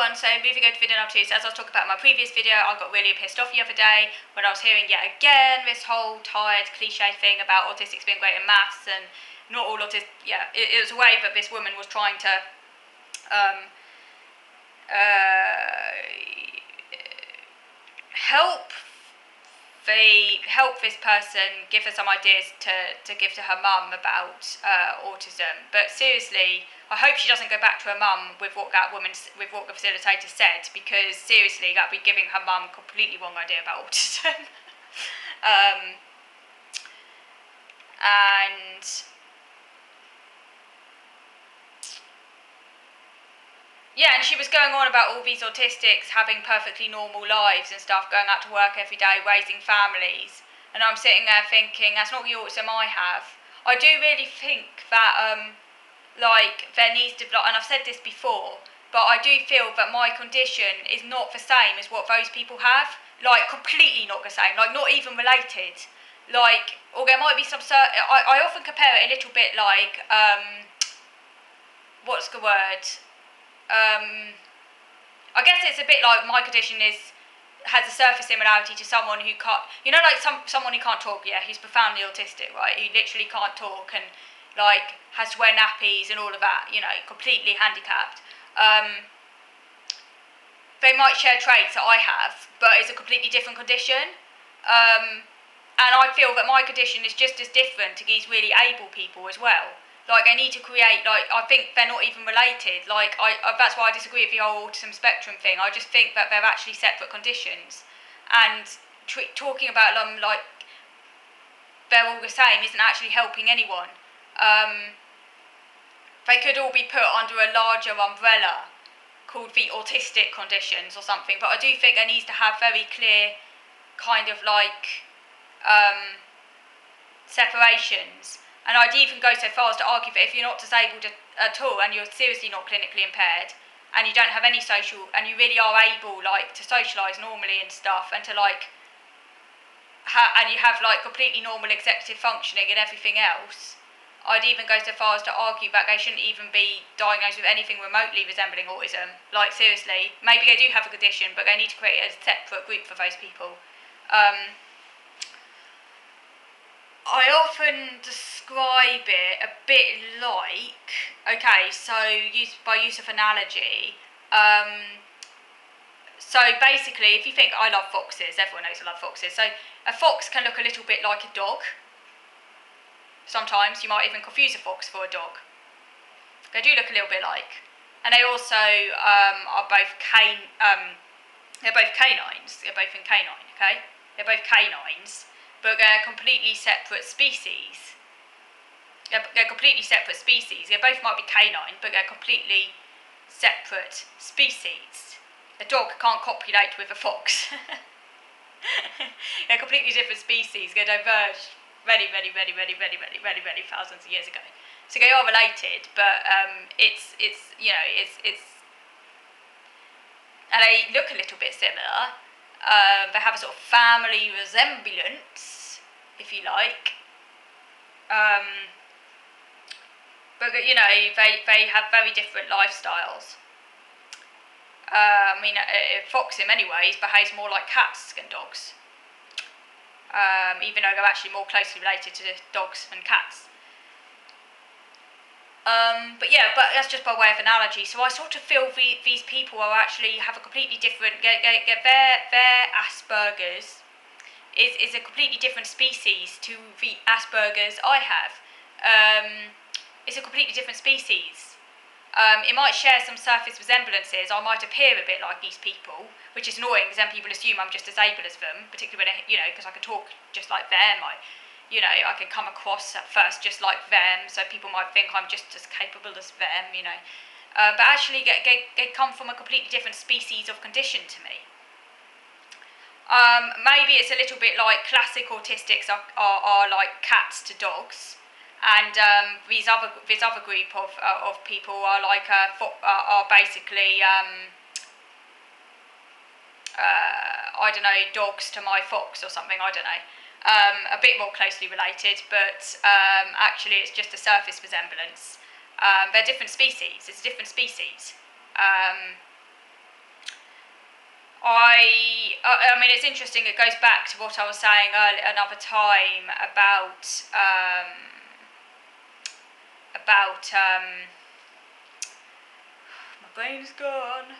everyone, so moving on to video number 2. So as I was talking about in my previous video, I got really pissed off the other day when I was hearing yet again this whole tired cliche thing about autistics being great in maths and not all autists. Yeah, it was a way that this woman was trying to help this person, give her some ideas to give to her mum about autism. But seriously, I hope she doesn't go back to her mum with what the facilitator said, because seriously, that'd be giving her mum a completely wrong idea about autism. And yeah, and she was going on about all these autistics having perfectly normal lives and stuff, going out to work every day, raising families. And I'm sitting there thinking, that's not the autism I have. I do really think that, there needs to, and I've said this before, but I do feel that my condition is not the same as what those people have. Like, completely not the same, like, not even related. Like, or there might be some certain, I often compare it a little bit like, what's the word? I guess it's a bit like my condition has a surface similarity to someone who can't, like someone who can't talk, yeah, who's profoundly autistic, right, who literally can't talk and like has to wear nappies and all of that, completely handicapped. They might share traits that I have, but it's a completely different condition. And I feel that my condition is just as different to these really able people as well. Like, they need to create, I think they're not even related. Like, that's why I disagree with the whole autism spectrum thing. I just think that they're actually separate conditions. And talking about them like they're all the same isn't actually helping anyone. They could all be put under a larger umbrella called the autistic conditions or something. But I do think there needs to have very clear kind of separations. And I'd even go so far as to argue that if you're not disabled at all and you're seriously not clinically impaired and you don't have any social, and you really are able to socialise normally and stuff, and to and you have completely normal executive functioning and everything else, I'd even go so far as to argue that they shouldn't even be diagnosed with anything remotely resembling autism. Like, seriously, maybe they do have a condition, but they need to create a separate group for those people. I often describe it a bit like, by use of analogy, so basically, if you think, I love foxes, everyone knows I love foxes, so a fox can look a little bit like a dog. Sometimes you might even confuse a fox for a dog. They do look a little bit like. And they also are both they're both canines, they're both in canine, okay? They're both canines. But they're completely separate species. They're completely separate species. They both might be canine, but they're completely separate species. A dog can't copulate with a fox. They're completely different species. They diverged very thousands of years ago. So they are related, but it's and they look a little bit similar. They have a sort of family resemblance, if you like. But they have very different lifestyles. A fox in many ways behaves more like cats than dogs. Even though they're actually more closely related to dogs than cats. But that's just by way of analogy. So I sort of feel these people have a completely different. Their Asperger's is a completely different species to the Asperger's I have. It's a completely different species. It might share some surface resemblances. I might appear a bit like these people, which is annoying because then people assume I'm just as able as them, particularly when because I can talk just like them. I can come across at first just like them, so people might think I'm just as capable as them, But actually, they come from a completely different species of condition to me. Maybe it's a little bit like classic autistics are like cats to dogs, and this other group of people are basically dogs to my fox or something. I don't know. A bit more closely related, but actually it's just a surface resemblance. They're different species. It's a different species. I mean, it's interesting. It goes back to what I was saying earlier, another time about my brain's gone.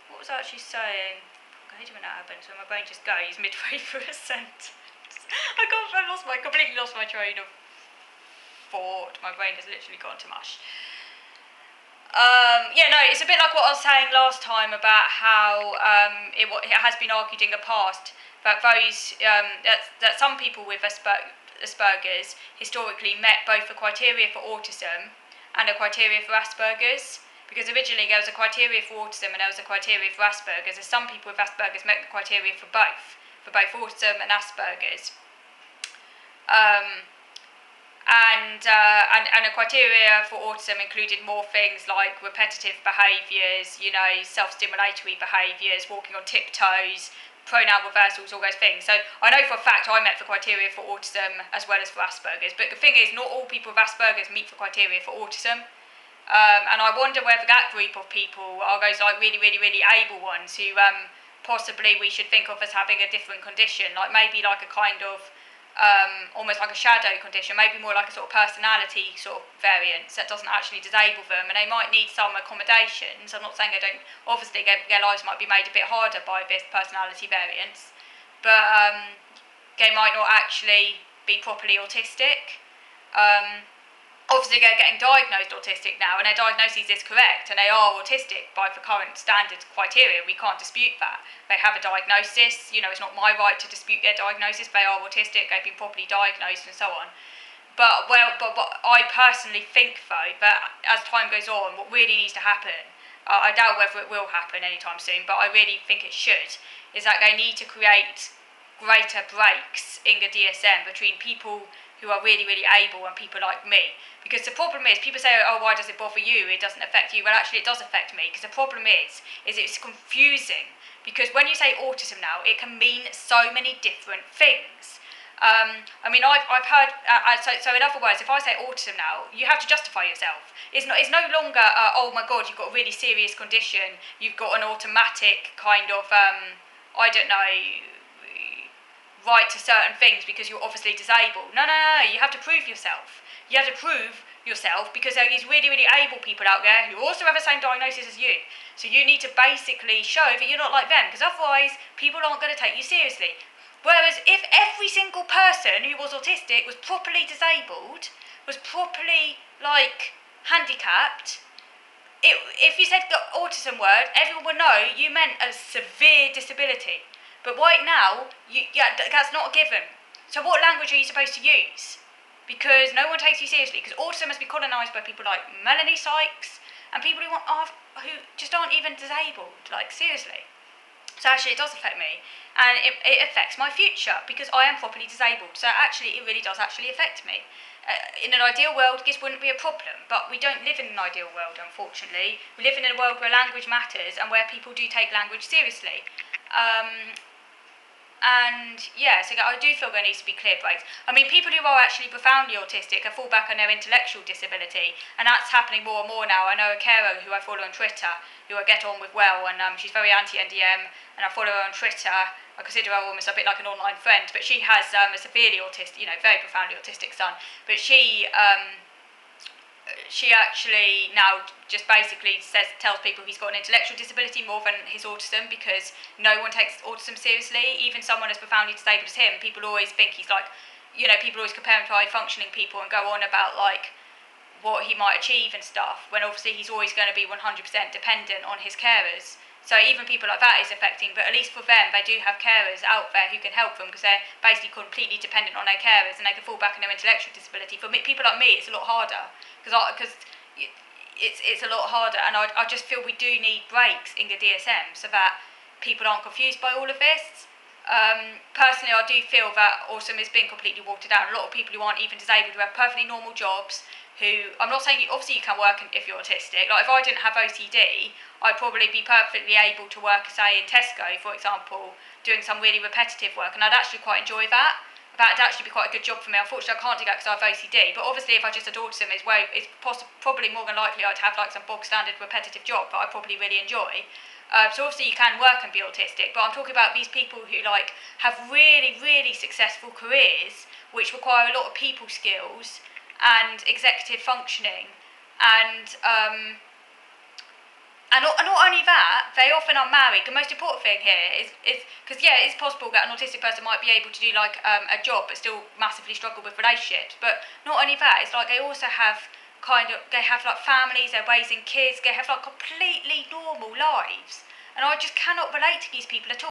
What was I actually saying? I hate it when that happens, when my brain just goes midway through a sentence. I completely lost my train of thought. My brain has literally gone to mush. No, it's a bit like what I was saying last time about how it has been argued in the past that that some people with Asperger's historically met both the criteria for autism and the criteria for Asperger's. Because originally there was a criteria for autism and there was a criteria for Asperger's, and some people with Asperger's met the criteria for both autism and Asperger's. And the criteria for autism included more things like repetitive behaviours, self-stimulatory behaviours, walking on tiptoes, pronoun reversals, all those things. So I know for a fact I met the criteria for autism as well as for Asperger's, but the thing is, not all people with Asperger's meet the criteria for autism. And I wonder whether that group of people are those really, really, really able ones who possibly we should think of as having a different condition, like maybe like a kind of almost like a shadow condition, maybe more like a sort of personality sort of variance that doesn't actually disable them, and they might need some accommodations. I'm not saying they don't, obviously their lives might be made a bit harder by this personality variance, but they might not actually be properly autistic. Obviously they're getting diagnosed autistic now, and their diagnosis is correct, and they are autistic by the current standard criteria. We can't dispute that. They have a diagnosis, it's not my right to dispute their diagnosis. They are autistic, they've been properly diagnosed and so on. But I personally think, though, that as time goes on, what really needs to happen, I doubt whether it will happen anytime soon, but I really think it should, is that they need to create greater breaks in the DSM between people who are really, really able and people like me. Because the problem is, people say, oh, why does it bother you? It doesn't affect you. Well, actually, it does affect me, because the problem is it's confusing. Because when you say autism now, it can mean so many different things. I've heard, so in other words, if I say autism now, you have to justify yourself. It's no longer, oh my God, you've got a really serious condition, you've got an automatic kind of, right to certain things because you're obviously disabled. No, you have to prove yourself. You have to prove yourself because there is really, really able people out there who also have the same diagnosis as you. So you need to basically show that you're not like them, because otherwise people aren't going to take you seriously. Whereas if every single person who was autistic was properly disabled, was properly, handicapped, if you said the autism word, everyone would know you meant a severe disability. But right now, that's not a given. So what language are you supposed to use? Because no one takes you seriously. Because autism has been colonised by people like Melanie Sykes and people who just aren't even disabled. Seriously. So actually, it does affect me, and it affects my future because I am properly disabled. So actually, it really does actually affect me. In an ideal world, this wouldn't be a problem, but we don't live in an ideal world, unfortunately. We live in a world where language matters and where people do take language seriously. So I do feel there needs to be clear breaks. I mean, people who are actually profoundly autistic can fall back on their intellectual disability, and that's happening more and more now. I know a carer who I follow on Twitter, who I get on with well, and she's very anti-NDM, and I follow her on Twitter. I consider her almost a bit like an online friend, but she has a severely autistic, very profoundly autistic son. But she actually now just basically tells people he's got an intellectual disability more than his autism, because no one takes autism seriously. Even someone as profoundly disabled as him, people always think he's people always compare him to high functioning people and go on about what he might achieve and stuff, when obviously he's always going to be 100% dependent on his carers. So even people like that is affecting, but at least for them, they do have carers out there who can help them, because they're basically completely dependent on their carers, and they can fall back on their intellectual disability. For people like me, it's a lot harder, because it's a lot harder, and I just feel we do need breaks in the DSM so that people aren't confused by all of this. Personally, I do feel that autism is being completely watered down. A lot of people who aren't even disabled, who have perfectly normal jobs, who, I'm not saying, obviously you can work if you're autistic. If I didn't have OCD, I'd probably be perfectly able to work, say, in Tesco, for example, doing some really repetitive work, and I'd actually quite enjoy that. that'd actually be quite a good job for me. Unfortunately, I can't do that because I have OCD. But obviously, if I just had autism, probably more than likely I'd have like some bog standard repetitive job that I probably really enjoy. So obviously you can work and be autistic, but I'm talking about these people who like have really, really successful careers which require a lot of people skills and executive functioning, and not only that, they often are married. The most important thing here is because yeah, it's possible that an autistic person might be able to do like a job but still massively struggle with relationships. But not only that, it's like they also have they have like families, they're raising kids, they have like completely normal lives, and I just cannot relate to these people at all.